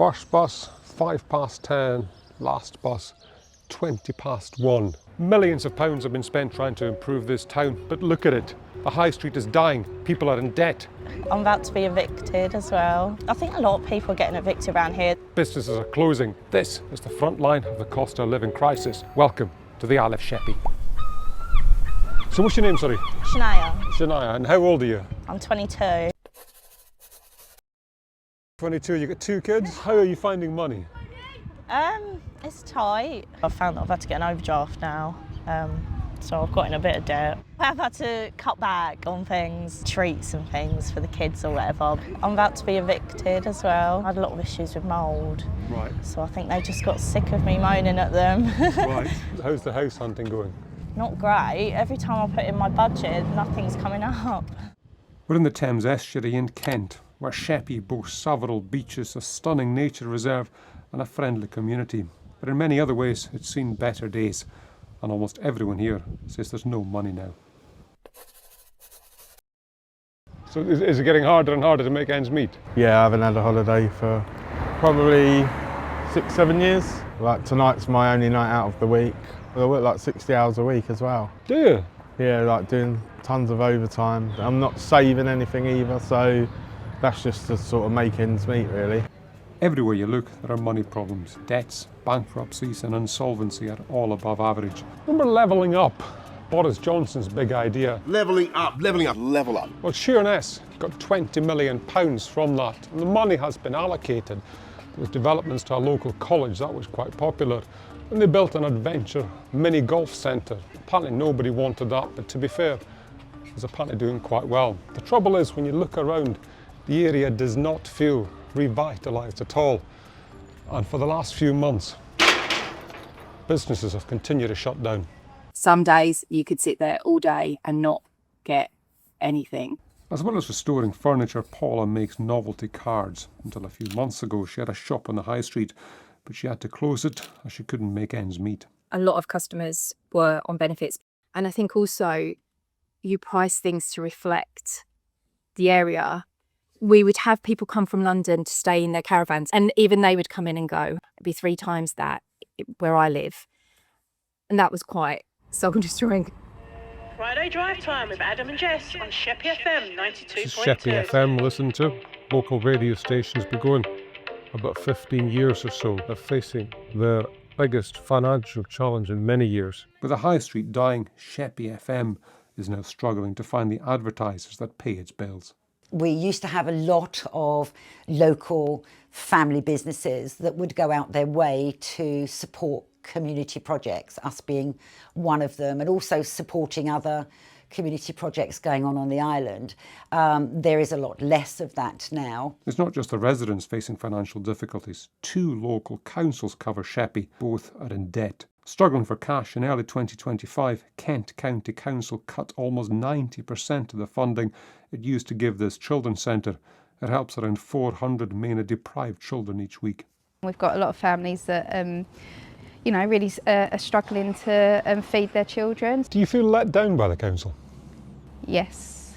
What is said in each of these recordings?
First bus, 10:05, last bus, 1:20. Millions of pounds have been spent trying to improve this town, but look at it. The high street is dying, people are in debt. I'm about to be evicted as well. I think a lot of people are getting evicted around here. Businesses are closing. This is the front line of the cost of living crisis. Welcome to the Isle of Sheppey. So what's your name, sorry? Shania. Shania, and how old are you? I'm 22. 22, you got 2 kids? How are you finding money? It's tight. I've found that I've had to get an overdraft now, so I've got in a bit of debt. I've had to cut back on things, treats and things for the kids or whatever. I'm about to be evicted as well. I had a lot of issues with mould. Right. So I think they just got sick of me moaning at them. Right. How's the house hunting going? Not great. Every time I put in my budget, nothing's coming up. We're in the Thames estuary in Kent, where Sheppey boasts several beaches, a stunning nature reserve and a friendly community. But in many other ways, it's seen better days, and almost everyone here says there's no money now. So is it getting harder and harder to make ends meet? Yeah, I haven't had a holiday for probably 6-7 years. Like tonight's my only night out of the week. I work like 60 hours a week as well. Do you? Yeah, like doing tons of overtime. I'm not saving anything either, so that's just to sort of make ends meet really. Everywhere you look, there are money problems. Debts, bankruptcies and insolvency are all above average. Remember levelling up? Boris Johnson's big idea. Levelling up, levelling up, level up. Well, Sheerness got £20 million from that, and the money has been allocated. There was developments to a local college, that was quite popular. And they built an adventure mini golf centre. Apparently nobody wanted that, but to be fair, it was apparently doing quite well. The trouble is, when you look around, the area does not feel revitalised at all. And for the last few months, businesses have continued to shut down. Some days you could sit there all day and not get anything. As well as restoring furniture, Paula makes novelty cards. Until a few months ago, she had a shop on the high street, but she had to close it as she couldn't make ends meet. A lot of customers were on benefits. And I think also you price things to reflect the area. We would have people come from London to stay in their caravans, and even they would come in and go. It'd be 3 times that where I live. And that was quite soul-destroying. Friday drive time with Adam and Jess on Sheppey FM 92.2. This is Sheppey FM, listen to. Local radio stations be going about 15 years or so. They're facing their biggest financial challenge in many years. With the high street dying, Sheppey FM is now struggling to find the advertisers that pay its bills. We used to have a lot of local family businesses that would go out their way to support community projects, us being one of them, and also supporting other community projects going on the island. There is a lot less of that now. It's not just the residents facing financial difficulties. 2 local councils cover Sheppey. Both are in debt. Struggling for cash, in early 2025, Kent County Council cut almost 90% of the funding it used to give this children's centre. It helps around 400 mainly deprived children each week. We've got a lot of families that really are struggling to feed their children. Do you feel let down by the council? Yes,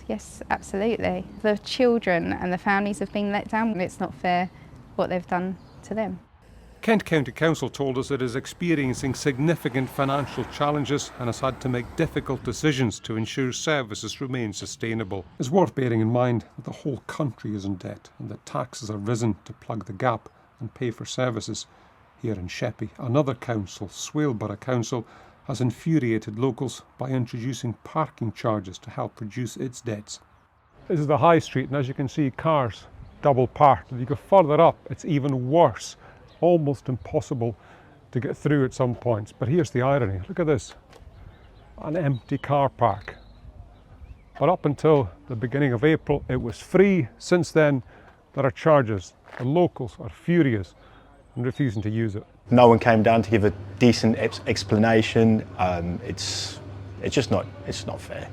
absolutely. The children and the families have been let down. It's not fair what they've done to them. Kent County Council told us it is experiencing significant financial challenges and has had to make difficult decisions to ensure services remain sustainable. It's worth bearing in mind that the whole country is in debt and that taxes are risen to plug the gap and pay for services. Here in Sheppey, another council, Swaleborough Council, has infuriated locals by introducing parking charges to help reduce its debts. This is the high street, and as you can see, cars double parked. If you go further up, it's even worse. Almost impossible to get through at some points. But here's the irony. Look at this. An empty car park. But up until the beginning of April, it was free. Since then, there are charges. The locals are furious and refusing to use it. No one came down to give a decent explanation. It's not fair.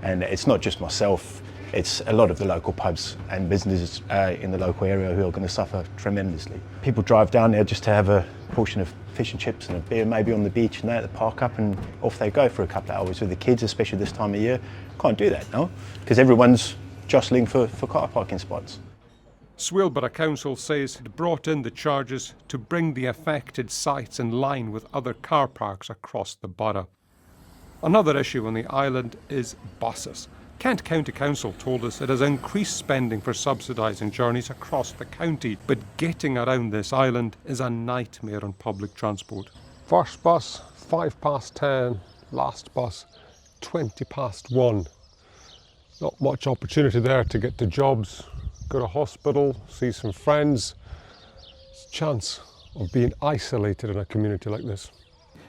And it's not just myself. It's a lot of the local pubs and businesses in the local area who are going to suffer tremendously. People drive down there just to have a portion of fish and chips and a beer, maybe on the beach, and they park up and off they go for a couple of hours with the kids, especially this time of year. Can't do that now, because everyone's jostling for car parking spots. Swilborough Council says it brought in the charges to bring the affected sites in line with other car parks across the borough. Another issue on the island is buses. Kent County Council told us it has increased spending for subsidising journeys across the county, but getting around this island is a nightmare on public transport. First bus, 10:05. Last bus, 1. Not much opportunity there to get to jobs, go to hospital, see some friends. It's a chance of being isolated in a community like this.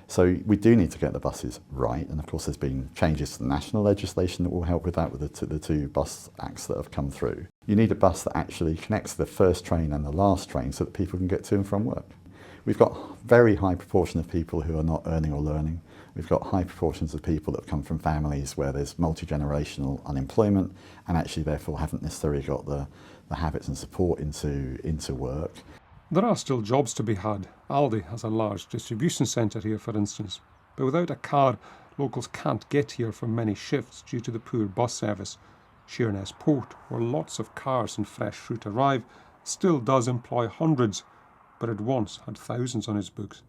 So we do need to get the buses right, and of course there's been changes to the national legislation that will help with that, with the two bus acts that have come through. You need a bus that actually connects the first train and the last train so that people can get to and from work. We've got a very high proportion of people who are not earning or learning. We've got high proportions of people that have come from families where there's multi-generational unemployment and actually therefore haven't necessarily got the habits and support into work. There are still jobs to be had. Aldi has a large distribution centre here, for instance. But without a car, locals can't get here for many shifts due to the poor bus service. Sheerness Port, where lots of cars and fresh fruit arrive, still does employ hundreds, but it once had thousands on its books.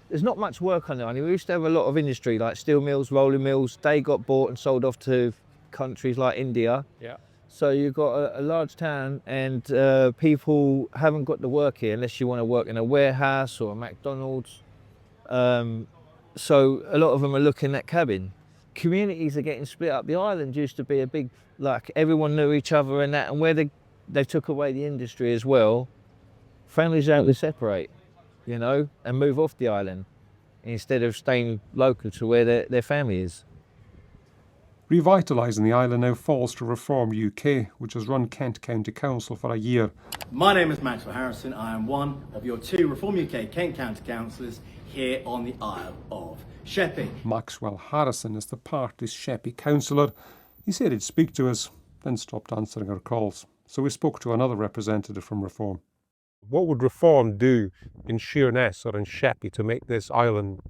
There's not much work on the island. We used to have a lot of industry like steel mills, rolling mills. They got bought and sold off to countries like India. Yeah. So you've got a large town and people haven't got the work here unless you want to work in a warehouse or a McDonald's. So a lot of them are looking at cabin. Communities are getting split up. The island used to be a big, like everyone knew each other and that, and where they took away the industry as well, families are able to separate, you know, and move off the island instead of staying local to where their family is. Revitalising the island now falls to Reform UK, which has run Kent County Council for a year. My name is Maxwell Harrison. I am one of your 2 Reform UK Kent County councillors here on the Isle of Sheppey. Maxwell Harrison is the party's Sheppey councillor. He said he'd speak to us, then stopped answering our calls. So we spoke to another representative from Reform. What would Reform do in Sheerness or in Sheppey to make this island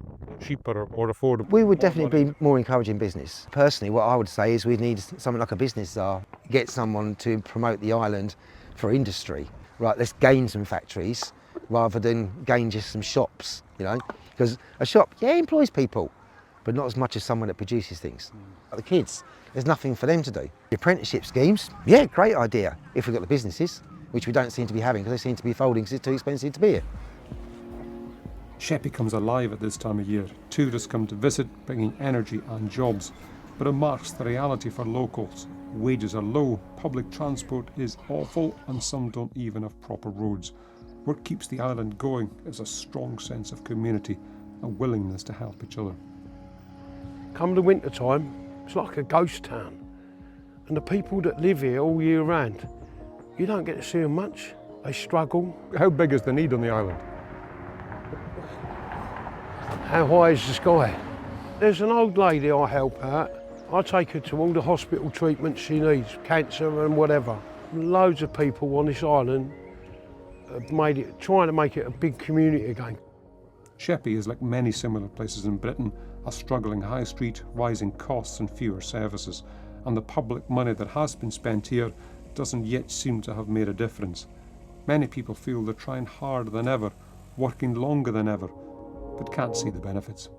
cheaper or affordable? We would definitely be more encouraging business. Personally, what I would say is we need something like a business czar, get someone to promote the island for industry. Right, let's gain some factories rather than gain just some shops, you know? Because a shop, yeah, employs people, but not as much as someone that produces things. Like the kids, there's nothing for them to do. The apprenticeship schemes, yeah, great idea, if we've got the businesses, which we don't seem to be having because they seem to be folding because it's too expensive to be here. Sheppey comes alive at this time of year. Tourists come to visit, bringing energy and jobs. But it marks the reality for locals. Wages are low, public transport is awful, and some don't even have proper roads. What keeps the island going is a strong sense of community, a willingness to help each other. Come the winter time, it's like a ghost town. And the people that live here all year round, you don't get to see them much. They struggle. How big is the need on the island? How high is the sky? There's an old lady I help out. I take her to all the hospital treatments she needs, cancer and whatever. Loads of people on this island have trying to make it a big community again. Sheppey is like many similar places in Britain, a struggling high street, rising costs and fewer services. And the public money that has been spent here doesn't yet seem to have made a difference. Many people feel they're trying harder than ever, working longer than ever, but can't see the benefits.